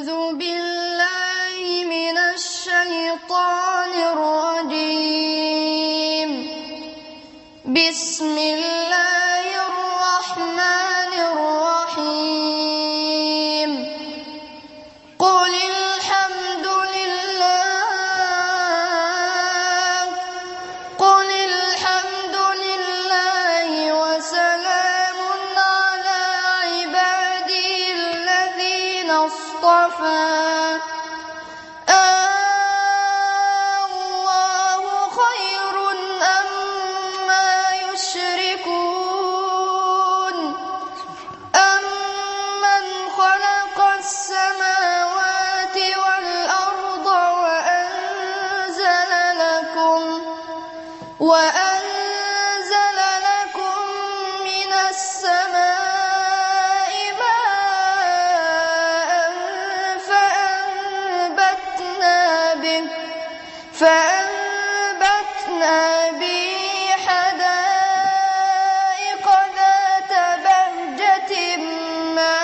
أعوذ بالله من الشيطان الرجيم. بسم الله الرحمن الرحيم. قل الحمد لله وسلام على عباده الذين اصطفى. الله خير أما يشركون. أمن خلق السماوات والأرض وأنزل لكم من السماء ماء فأنبتنا به حدائق ذات بهجة ما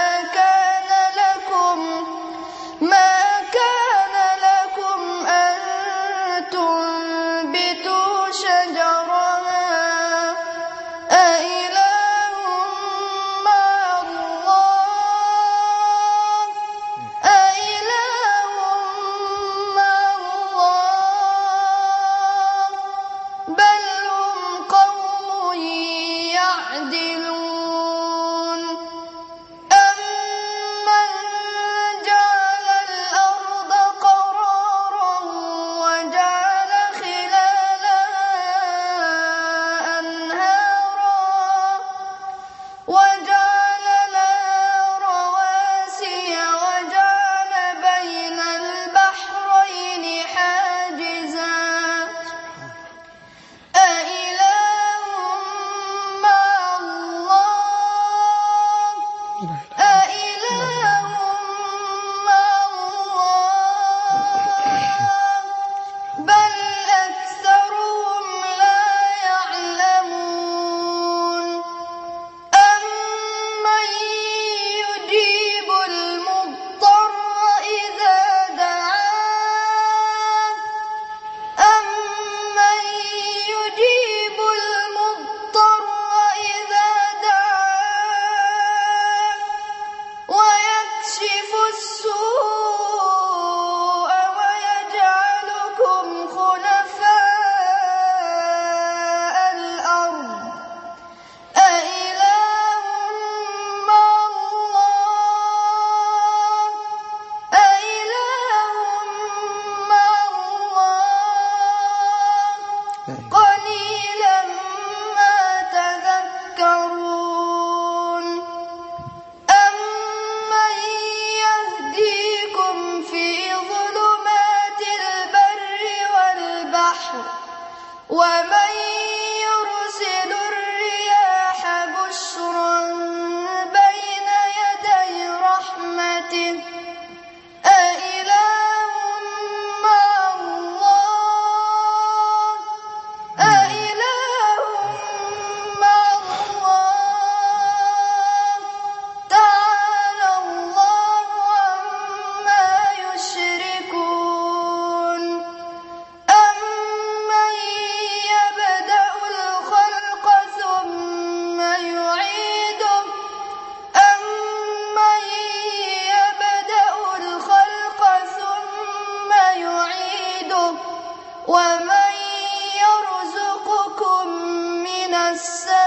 كان لكم أن تنبتوا شجرها. أإله مع الله بل هم قوم يعدلون. أمن جعل الأرض قرارا وجعل خلالها أنهارا وجعل لها رواسي وجعل بين البحرين حاجزا. أإله مع الله بل أكثرهم لا يعلمون. أمن يجيب المضطر إذا دعاه ويكشف السوء ويجعلكم خلفاء الأرض. أإله مع الله قليلا ما تذكرون. أمن يهديكم في ظلمات البر والبحر ومن يرسل الرياح بشرا بين يدي رحمته. أإله مع الله تعالى الله عما يشركون. أمن يبدأ الخلق ثم يعيده ومن يرزقكم من السماء